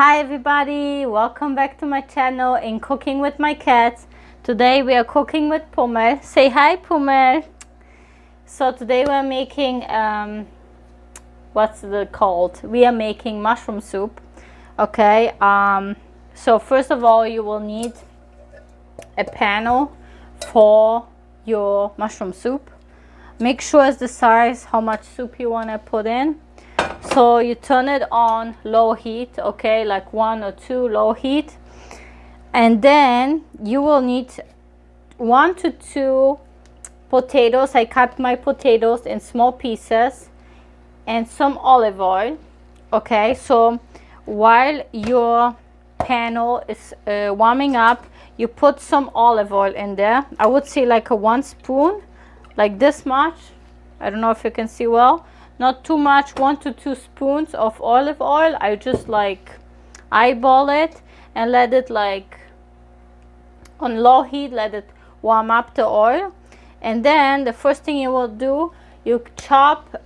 Hi everybody, welcome back to my channel in Cooking with my cats. Today we are cooking with Pummel. Say hi, Pummel. So today we're making what's it called? We are making mushroom soup. Okay, so first of all you will need a panel for your mushroom soup. Make sure it's the size how much soup you want to put in. So you turn it on low heat, okay, like 1 or 2 low heat, and then you will need 1 to 2 potatoes. I cut my potatoes in small pieces, and some olive oil. Okay, so while your panel is warming up, you put some olive oil in there. I would say like a 1 spoon, like this much. I don't know if you can see well. Not too much, 1 to 2 spoons of olive oil. I just like eyeball it and let it like on low heat, let it warm up the oil. And then the first thing you will do, you chop,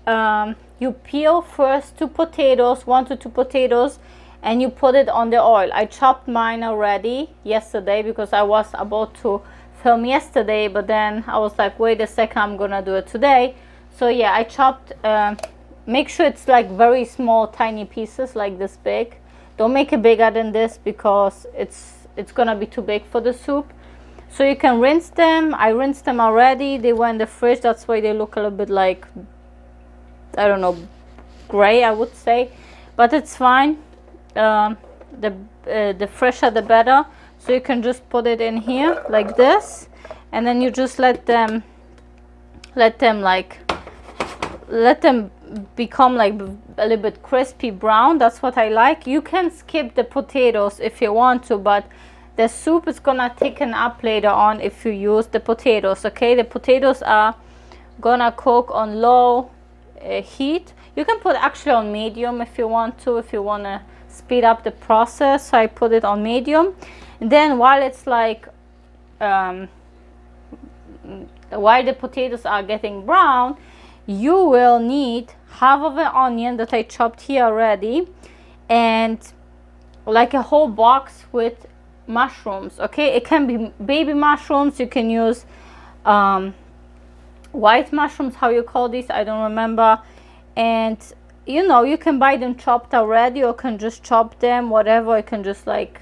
you peel first 2 potatoes, 1 to 2 potatoes, and you put it on the oil. I chopped mine already yesterday because I was about to film yesterday, but then I was like, wait a second, I'm gonna do it today. So yeah, I chopped, make sure it's like very small tiny pieces, like this big. Don't make it bigger than this because it's gonna be too big for the soup. So you can rinse them. I rinsed them already. They were in the fridge, that's why they look a little bit like, I don't know, gray I would say, but it's fine. The fresher the better. So you can just put it in here like this, and then you just let them become like a little bit crispy brown. That's what I like. You can skip the potatoes if you want to, but the soup is gonna thicken up later on if you use the potatoes. Okay, the potatoes are gonna cook on low heat. You can put actually on medium if you want to, if you want to speed up the process. So I put it on medium, and then while it's like while the potatoes are getting brown, you will need half of an onion that I chopped here already, and like a whole box with mushrooms. Okay, it can be baby mushrooms, you can use white mushrooms, how you call these, I don't remember. And you know, you can buy them chopped already, or can just chop them, whatever. You can just like,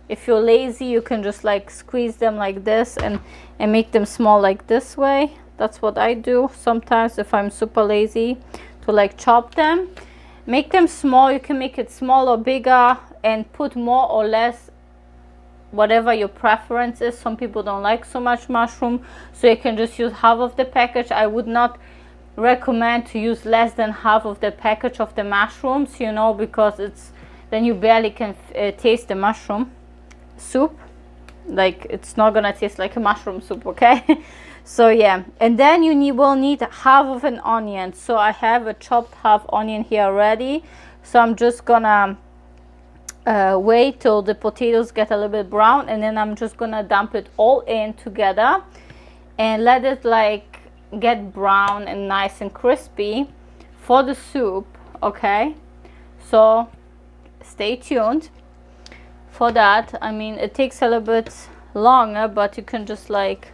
if you're lazy, you can just like squeeze them like this and make them small like this way. That's what I do sometimes if I'm super lazy to like chop them. Make them small. You can make it small or bigger and put more or less, whatever your preference is. Some people don't like so much mushroom, so you can just use half of the package. I would not recommend to use less than half of the package of the mushrooms, you know, because it's then you barely can taste the mushroom soup. Like, it's not gonna taste like a mushroom soup, okay? So yeah, and then you will need half of an onion. So I have a chopped half onion here already, so I'm just gonna wait till the potatoes get a little bit brown, and then I'm just gonna dump it all in together and let it like get brown and nice and crispy for the soup. Okay, so stay tuned for that. I mean, it takes a little bit longer, but you can just like,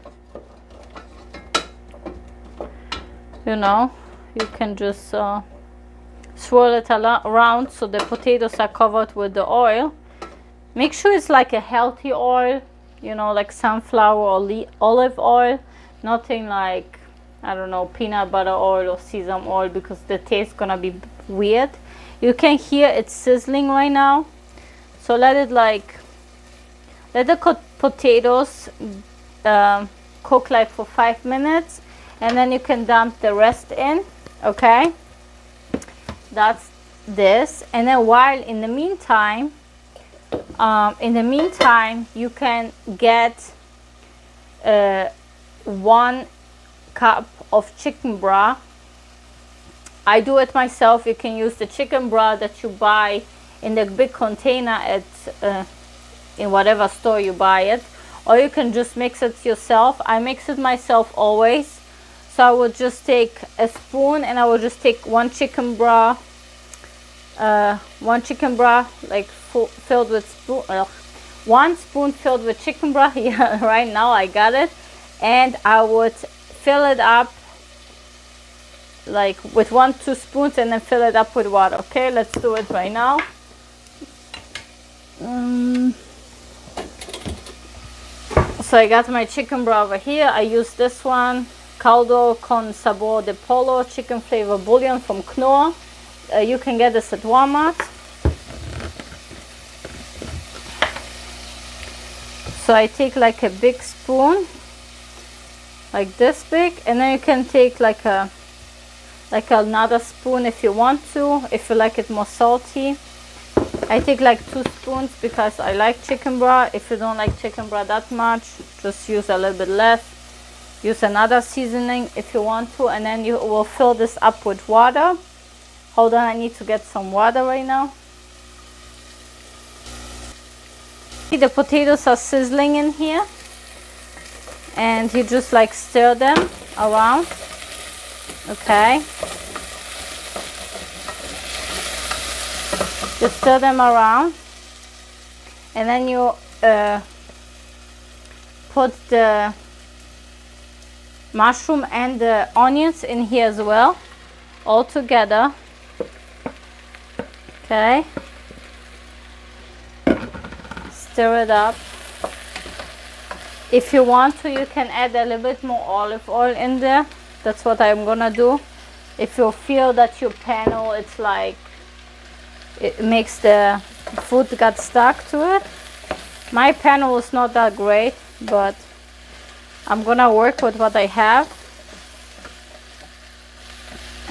you know, you can just swirl it around so the potatoes are covered with the oil. Make sure it's like a healthy oil, you know, like sunflower or olive oil, nothing like, I don't know, peanut butter oil or sesame oil, because the taste gonna be weird. You can hear it sizzling right now, so let it like, let the potatoes cook like for 5 minutes, and then you can dump the rest in. Okay, that's this. And then while in the meantime you can get 1 cup of chicken broth. I do it myself. You can use the chicken broth that you buy in the big container at in whatever store you buy it, or you can just mix it yourself. I mix it myself always. So I would just take a spoon, and I would just take one chicken broth, like filled with 1 spoon filled with chicken broth. Yeah, right now I got it. And I would fill it up like with 1-2 spoons and then fill it up with water. Okay, let's do it right now. So I got my chicken broth over here. I use this one, caldo con sabor de pollo chicken flavor bouillon from Knorr. You can get this at Walmart. So I take like a big spoon, like this big, and then you can take like another spoon if you want to, if you like it more salty. I take like 2 spoons because I like chicken broth. If you don't like chicken broth that much, just use a little bit less. Use another seasoning if you want to, and then you will fill this up with water. Hold on, I need to get some water right now. The potatoes are sizzling in here, and you just like stir them around. Okay, just stir them around, and then you put the mushroom and the onions in here as well, all together. Okay, stir it up. If you want to, you can add a little bit more olive oil in there. That's what I'm gonna do. If you feel that your panel, it's like it makes the food get stuck to it. My panel is not that great, but I'm gonna work with what I have.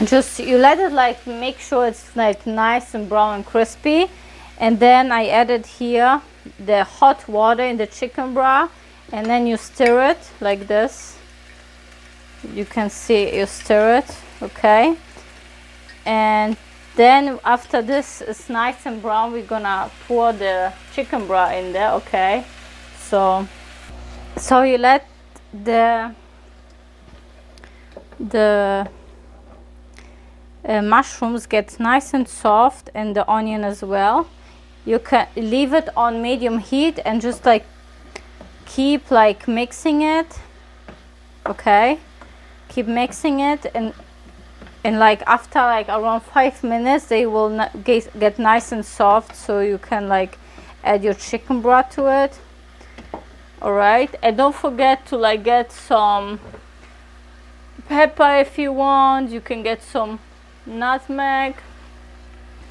Just you let it like make sure it's like nice and brown and crispy, and then I added here the hot water in the chicken broth, and then you stir it like this. You can see you stir it. Okay, and then after this is nice and brown, we're gonna pour the chicken broth in there. Okay, so you let the mushrooms get nice and soft, and the onion as well. You can leave it on medium heat and just like keep like mixing it. Okay, keep mixing it, and like after like around 5 minutes they will get nice and soft, so you can like add your chicken broth to it. All right, and don't forget to like get some pepper if you want. You can get some nutmeg,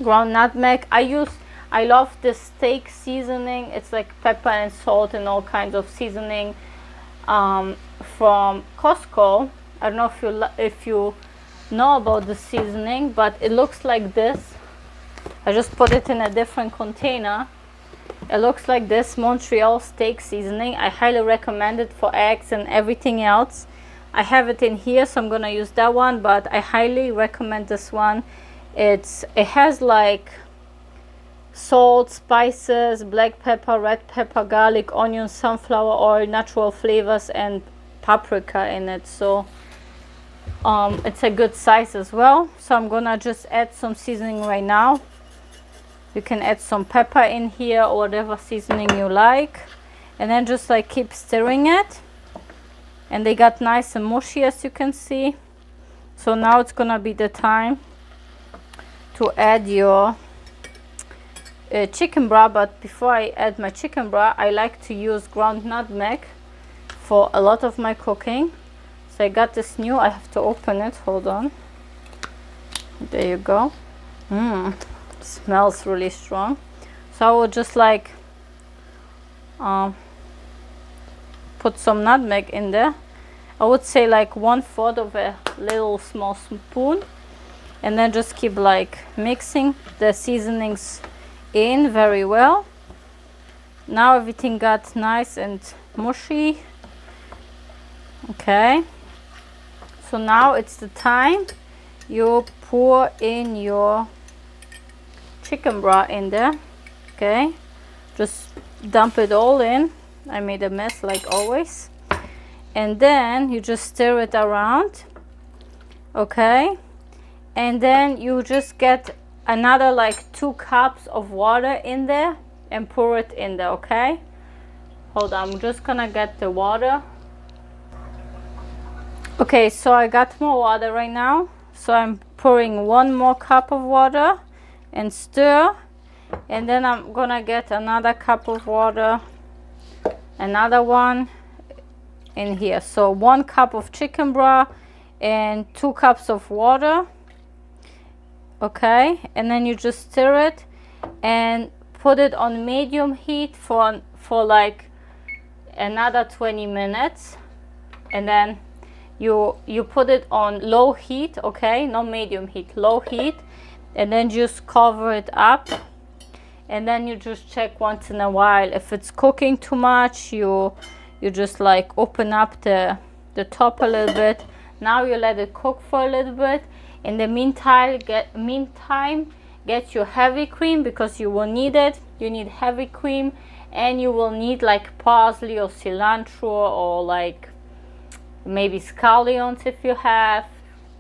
ground nutmeg. I love the steak seasoning. It's like pepper and salt and all kinds of seasoning from Costco. I don't know if you know about the seasoning, but it looks like this. I just put it in a different container. It looks like this, Montreal steak seasoning. I highly recommend it for eggs and everything else. I have it in here, so I'm gonna use that one, but I highly recommend this one. It has like salt, spices, black pepper, red pepper, garlic, onion, sunflower oil, natural flavors, and paprika in it. So it's a good size as well. So I'm gonna just add some seasoning right now. You can add some pepper in here or whatever seasoning you like, and then just like keep stirring it. And they got nice and mushy, as you can see. So now it's gonna be the time to add your chicken broth. But before I add my chicken broth, I like to use ground nutmeg for a lot of my cooking. So I got this new, I have to open it, hold on. There you go. Smells really strong. So I will just like put some nutmeg in there. I would say like 1/4 of a little small spoon, and then just keep like mixing the seasonings in very well. Now everything got nice and mushy. Okay, so now it's the time you pour in your chicken broth in there. Okay, just dump it all in. I made a mess like always, and then you just stir it around. Okay, and then you just get another like 2 cups of water in there and pour it in there, okay? Hold on, I'm just gonna get the water. Okay, so I got more water right now. So I'm pouring 1 more cup of water and stir. And then I'm gonna get another cup of water, another one in here. So 1 cup of chicken broth and 2 cups of water. Okay, and then you just stir it and put it on medium heat for like another 20 minutes. And then you put it on low heat, okay, not medium heat, low heat, and then just cover it up. And then you just check once in a while if it's cooking too much. You just like open up the top a little bit. Now you let it cook for a little bit. In the meantime get your heavy cream, because you will need it. You need heavy cream, and you will need like parsley or cilantro or like maybe scallions if you have,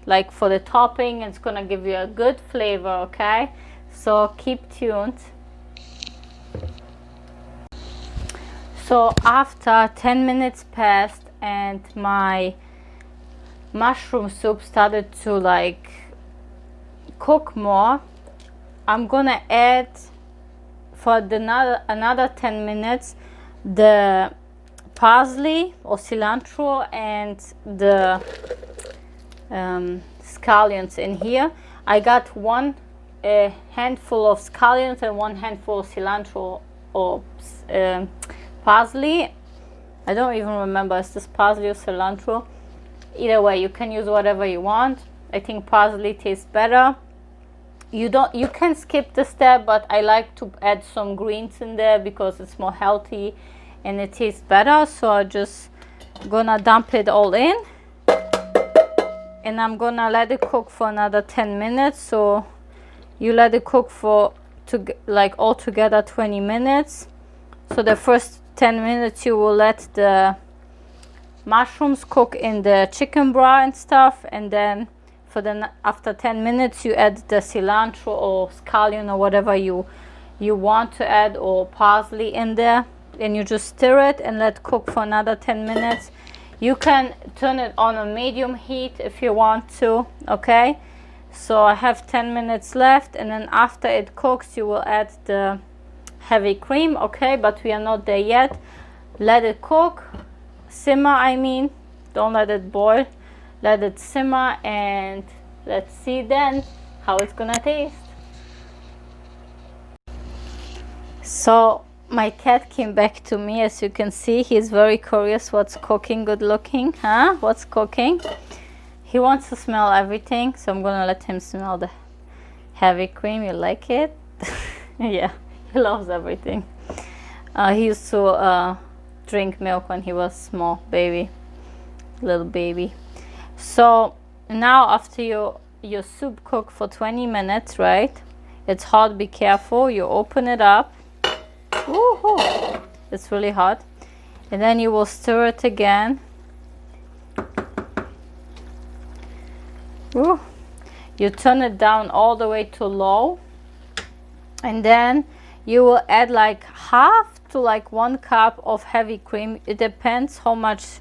like for the topping. It's gonna give you a good flavor, okay? So keep tuned. So after 10 minutes passed and my mushroom soup started to like cook more, I'm gonna add for another 10 minutes the parsley or cilantro and the scallions in here. I got 1 handful of scallions and 1 handful of cilantro or parsley. I don't even remember, is this parsley or cilantro? Either way, you can use whatever you want. I think parsley tastes better. You can skip the step, but I like to add some greens in there because it's more healthy and it tastes better. So I'm just gonna dump it all in, and I'm gonna let it cook for another 10 minutes. So you let it cook for like altogether 20 minutes. So the first 10 minutes you will let the mushrooms cook in the chicken broth and stuff, and then after 10 minutes you add the cilantro or scallion or whatever you want to add, or parsley in there, and you just stir it and let cook for another 10 minutes. You can turn it on a medium heat if you want to, okay? So I have 10 minutes left, and then after it cooks you will add the heavy cream, okay? But we are not there yet. Let it cook, simmer, I mean, don't let it boil, let it simmer, and let's see then how it's gonna taste. So my cat came back to me. As you can see, he's very curious what's cooking. Good looking, huh? What's cooking? He wants to smell everything, so I'm gonna let him smell the heavy cream. You like it? Yeah, he loves everything. He used to drink milk when he was small little baby. So now after your soup cooked for 20 minutes, right? It's hot, be careful. You open it up. Woohoo! It's really hot. And then you will stir it again. Ooh. You turn it down all the way to low, and then you will add like half to like 1 cup of heavy cream. It depends how much,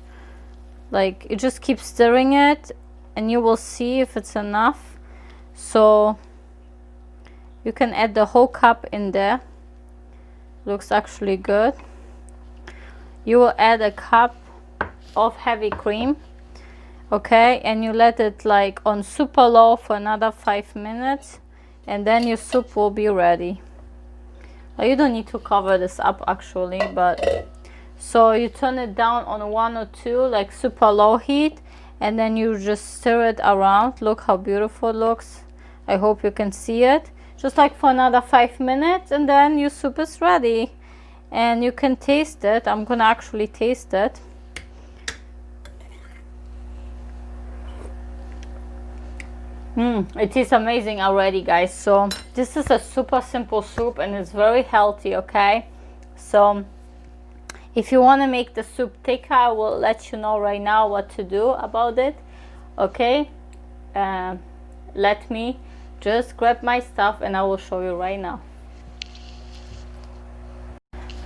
like you just keep stirring it and you will see if it's enough. So you can add the whole cup in there. Looks actually good. You will add a cup of heavy cream, okay, and you let it like on super low for another 5 minutes, and then your soup will be ready. You don't need to cover this up actually, but so you turn it down on 1 or 2, like super low heat, and then you just stir it around. Look how beautiful it looks. I hope you can see it. Just like for another 5 minutes, and then your soup is ready, and you can taste it. I'm gonna actually taste it. It is amazing already, guys. So this is a super simple soup and it's very healthy, okay? So if you want to make the soup thicker, I will let you know right now what to do about it, okay? Let me just grab my stuff and I will show you right now.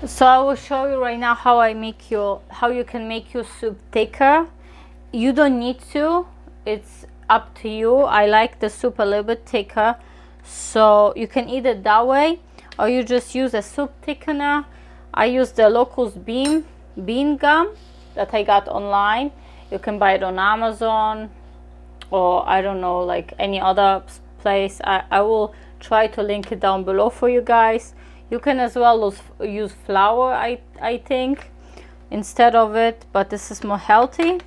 So I will show you right now how you can make your soup thicker. You don't need to, it's up to you. I like the soup a little bit thicker, so you can eat it that way, or you just use a soup thickener. I use the Locust bean gum that I got online. You can buy it on Amazon, or I don't know, like any other place. I will try to link it down below for you guys. You can as well use flour, I think, instead of it, but this is more healthy.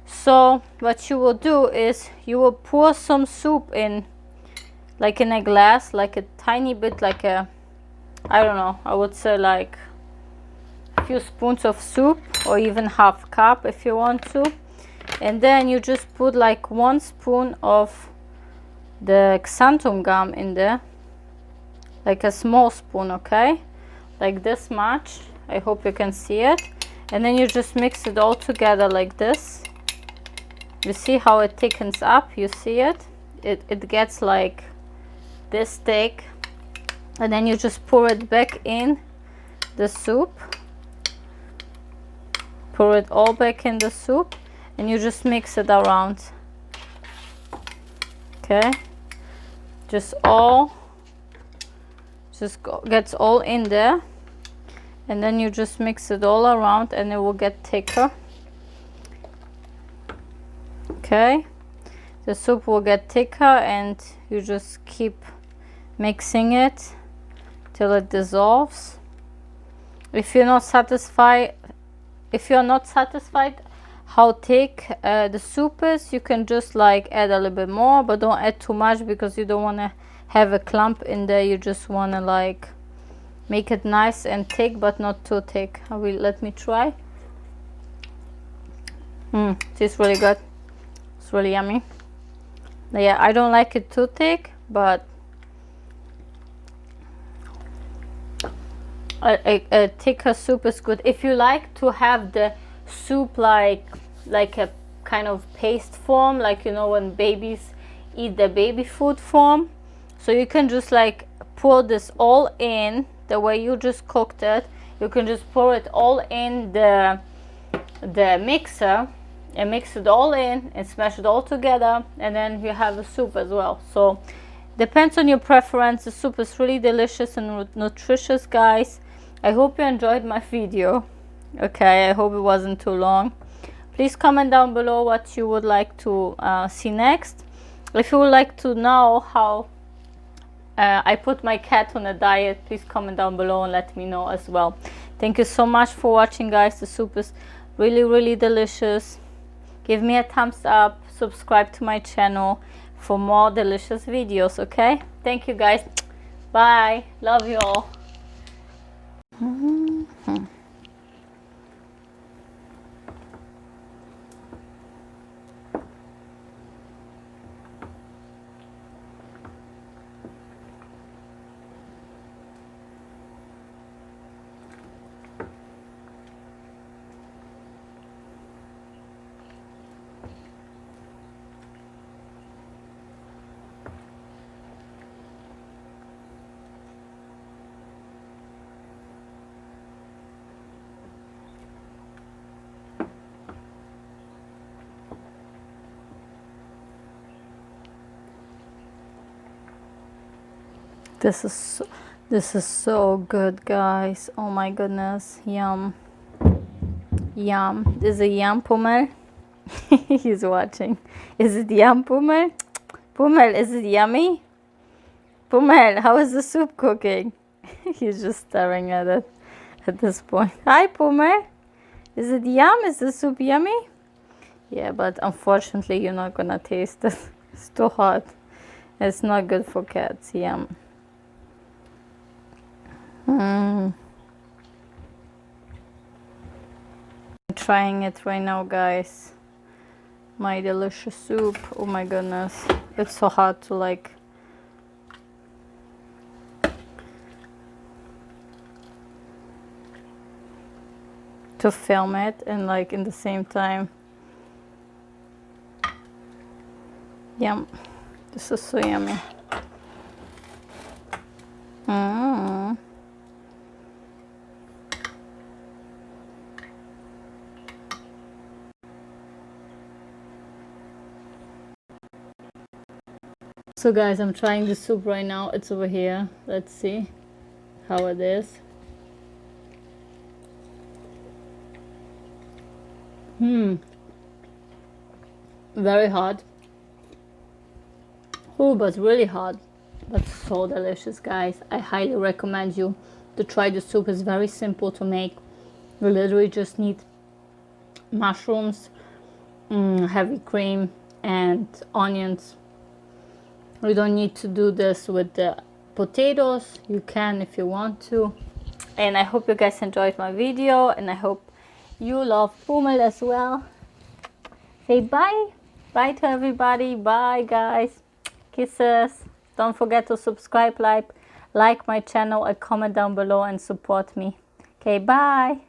So what you will do is you will pour some soup in, like in a glass, like a tiny bit, like a, I don't know, I would say like a few spoons of soup, or even half cup if you want to. And then you just put like 1 spoon of the xanthan gum in there, like a small spoon, okay, like this much. I hope you can see it. And then you just mix it all together like this. You see how it thickens up? You see it? It gets like this thick. And then you just pour it back in the soup. Pour it all back in the soup, and you just mix it around. Okay, just gets all in there, and then you just mix it all around and it will get thicker. Okay, the soup will get thicker, and you just keep mixing it till it dissolves. If you're not satisfied how thick the soup is, you can just like add a little bit more, but don't add too much because you don't want to have a clump in there. You just want to like make it nice and thick, but not too thick. Let me try. Tastes really good. It's really yummy. Yeah, I don't like it too thick, but a thicker soup is good. If you like to have the soup like a kind of paste form, like, you know, when babies eat the baby food form, so you can just like pour this all in the way you just cooked it. You can just pour it all in the mixer and mix it all in and smash it all together, and then you have a soup as well. So depends on your preference. The soup is really delicious and nutritious, guys. I hope you enjoyed my video. Okay, I hope it wasn't too long. Please comment down below what you would like to see next. If you would like to know how I put my cat on a diet, please comment down below and let me know as well. Thank you so much for watching, guys. The soup is really delicious. Give me a thumbs up, subscribe to my channel for more delicious videos. Okay, thank you, guys. Bye, love you all. This is so good, guys. Oh my goodness, yum. Is it yum, Pummel? He's watching. Is it yum, Pummel? Pummel, is it yummy? Pummel, how is the soup cooking? He's just staring at it at this point. Hi, Pummel. Is it yum? Is the soup yummy? Yeah, but unfortunately you're not gonna taste it. It's too hot. It's not good for cats. Yum. I'm trying it right now, guys. My delicious soup. Oh my goodness, it's so hard to like film it and like in the same time. Yum. This is so yummy. Mm. So guys, I'm trying the soup right now. It's over here. Let's see how it is. Very hot. Oh, but really hot. But so delicious, guys. I highly recommend you to try the soup. It's very simple to make. You literally just need mushrooms, heavy cream, and onions. We don't need to do this with the potatoes. You can if you want to. And I hope you guys enjoyed my video, and I hope you love Pummel as well. Say bye. Bye to everybody. Bye, guys. Kisses. Don't forget to subscribe, like my channel, and comment down below and support me. Okay, bye.